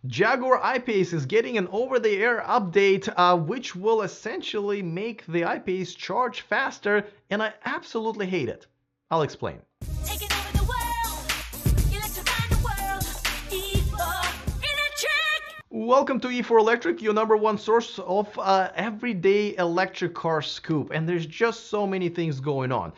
Jaguar I-Pace is getting an over-the-air update, which will essentially make the I-Pace charge faster, and I absolutely hate it. I'll explain. Taking over the world, electrifying the world, E4 Electric! Welcome to E4 Electric, your number one source of everyday electric car scoop. And there's just so many things going on.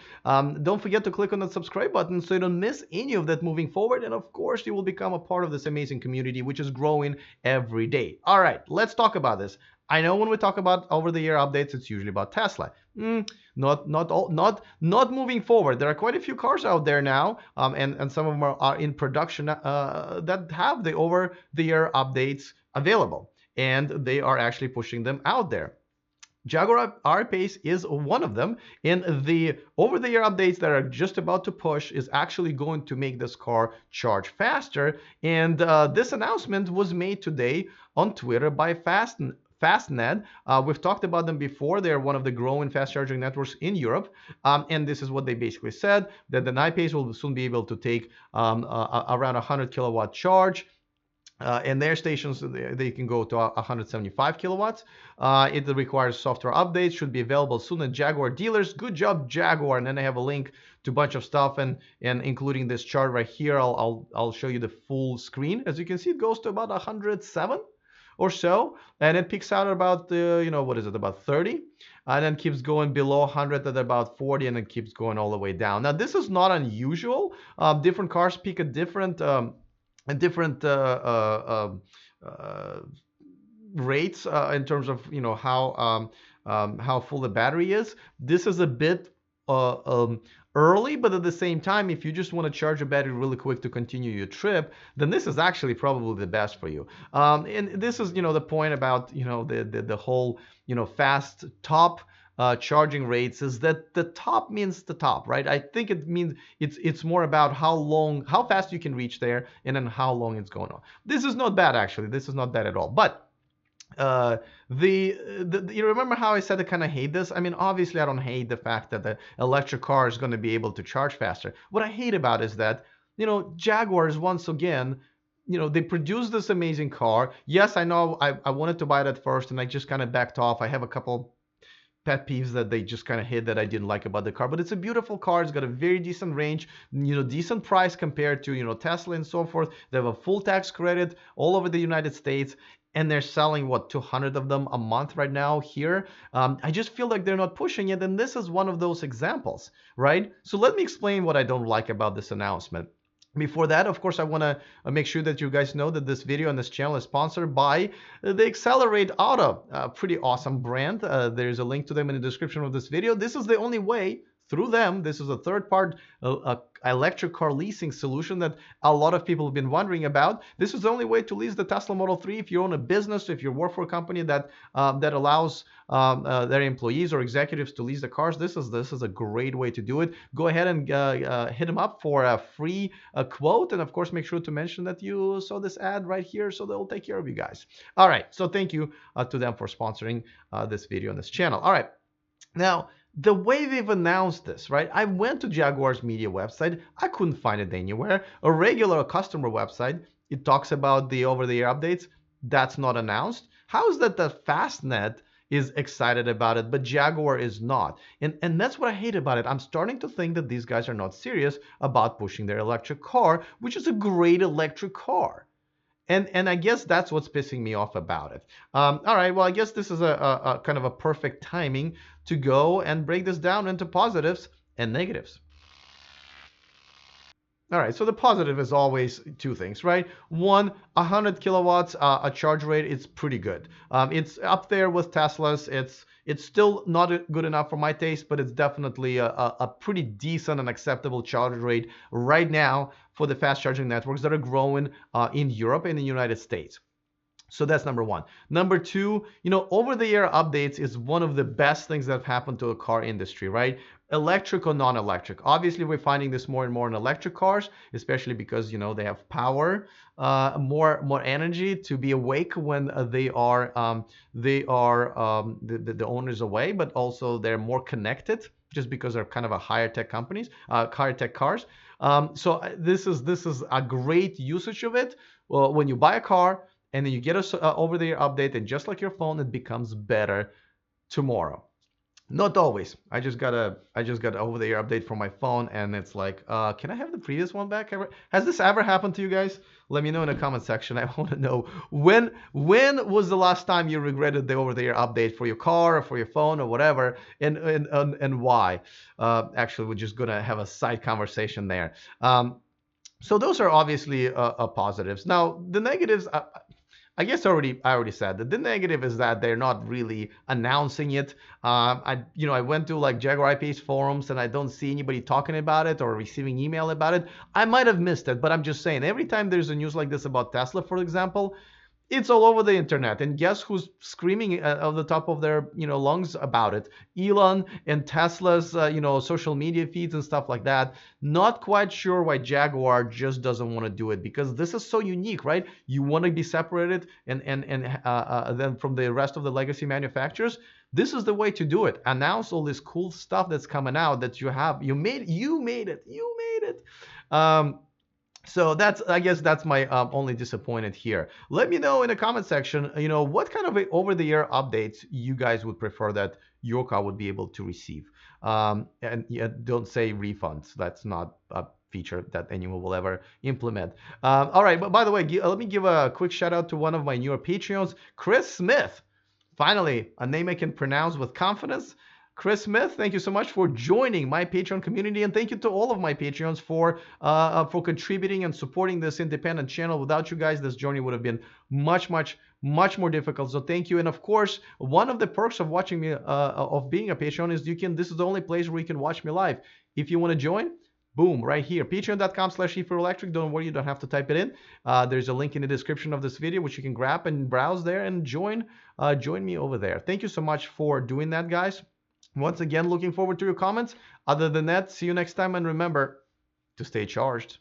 Don't forget to click on the subscribe button so you don't miss any of that moving forward. And of course, you will become a part of this amazing community, which is growing every day. All right, let's talk about this. I know when we talk about over-the-air updates, it's usually about Tesla. Not moving forward. There are quite a few cars out there now, and some of them are in production that have the over-the-air updates available, and they are actually pushing them out there. Jaguar I-Pace is one of them, and the over-the-air updates that are just about to push is actually going to make this car charge faster. And this announcement was made today on Twitter by Fastned. We've talked about them before. They're one of the growing fast charging networks in Europe. And this is what they basically said, that the I-Pace will soon be able to take around 100 kilowatt charge. And their stations, they can go to 175 kilowatts. It requires software updates, should be available soon at Jaguar dealers. Good job, Jaguar. And then I have a link to a bunch of stuff, and including this chart right here. I'll show you the full screen. As you can see, it goes to about 107 or so, and it peaks out at about about 30, and then keeps going below 100 at about 40, and it keeps going all the way down. Now this is not unusual. Different cars peak at different rates in terms of how full the battery is. This is a bit early, but at the same time, if you just want to charge a battery really quick to continue your trip, then this is actually probably the best for you. And this is the point about the whole fast top charging rates, is that the top means the top, right? I think it means it's more about how fast you can reach there, and then how long it's going on. This is not bad, actually. This is not bad at all. But you remember how I said I kind of hate this? I mean, obviously I don't hate the fact that the electric car is going to be able to charge faster. What I hate about is that Jaguars, once again, they produced this amazing car. Yes, I know I wanted to buy it at first, and I just kind of backed off. I have a couple pet peeves that they just kind of hit that I didn't like about the car, but it's a beautiful car. It's got a very decent range, decent price compared to Tesla and so forth. They have a full tax credit all over the United States, and they're selling 200 of them a month right now here. I just feel like they're not pushing it, and this is one of those examples, right? So let me explain what I don't like about this announcement. Before that, of course, I want to make sure that you guys know that this video and this channel is sponsored by the Accelerate Auto, a pretty awesome brand. There's a link to them in the description of this video. This is the only way through them. This is a third-party electric car leasing solution that a lot of people have been wondering about. This is the only way to lease the Tesla Model 3 if you own a business, if you work for a company that allows their employees or executives to lease the cars. This is a great way to do it. Go ahead and hit them up for a free quote, and of course make sure to mention that you saw this ad right here, so they'll take care of you guys. All right, so thank you to them for sponsoring this video on this channel. All right, now the way they've announced this, right? I went to Jaguar's media website. I couldn't find it anywhere. A regular customer website, it talks about the over-the-air updates. That's not announced. How is that the Fastnet is excited about it, but Jaguar is not? And that's what I hate about it. I'm starting to think that these guys are not serious about pushing their electric car, which is a great electric car. And I guess that's what's pissing me off about it. All right, well, I guess this is a kind of a perfect timing to go and break this down into positives and negatives. All right, so the positive is always two things, right? One, 100 kilowatts, a charge rate, it's pretty good. It's up there with Tesla's. It's still not good enough for my taste, but it's definitely a pretty decent and acceptable charge rate right now for the fast charging networks that are growing in Europe and the United States. So that's number one. Number two, over-the-air updates is one of the best things that have happened to the car industry, right? Electric or non-electric. Obviously, we're finding this more and more in electric cars, especially because, they have power, more energy to be awake when the owner's away, but also they're more connected just because they're kind of a higher tech companies, higher tech cars. So this is a great usage of it. Well, when you buy a car and then you get a over-the-air update, and just like your phone, it becomes better tomorrow. Not always. I just got an over-the-air update from my phone, and it's like, can I have the previous one back? Has this ever happened to you guys? Let me know in the comment section. I want to know when was the last time you regretted the over-the-air update for your car or for your phone or whatever, and why? Actually, we're just gonna have a side conversation there. So those are obviously positives. Now the negatives. I guess I already said that the negative is that they're not really announcing it. I went to like Jaguar IPace forums and I don't see anybody talking about it or receiving email about it. I might have missed it, but I'm just saying every time there's a news like this about Tesla, for example, it's all over the internet, and guess who's screaming at the top of their lungs about it? Elon and Tesla's social media feeds and stuff like that. Not quite sure why Jaguar just doesn't want to do it, because this is so unique, right? You want to be separated and then from the rest of the legacy manufacturers. This is the way to do it. Announce all this cool stuff that's coming out that you made it. So I guess that's my only disappointed here. Let me know in the comment section, what kind of over-the-air updates you guys would prefer that your car would be able to receive. And yeah, don't say refunds. That's not a feature that anyone will ever implement. All right, but by the way, let me give a quick shout out to one of my newer Patreons, Chris Smith. Finally, a name I can pronounce with confidence. Chris Smith, thank you so much for joining my Patreon community, and thank you to all of my Patreons for contributing and supporting this independent channel. Without you guys, this journey would have been much, much, much more difficult. So thank you. And of course, one of the perks of watching me, of being a Patreon, is this is the only place where you can watch me live. If you want to join, boom, right here, patreon.com/electric. Don't worry, you don't have to type it in. There's a link in the description of this video, which you can grab and browse there and join me over there. Thank you so much for doing that, guys. Once again, looking forward to your comments. Other than that, see you next time, and remember to stay charged.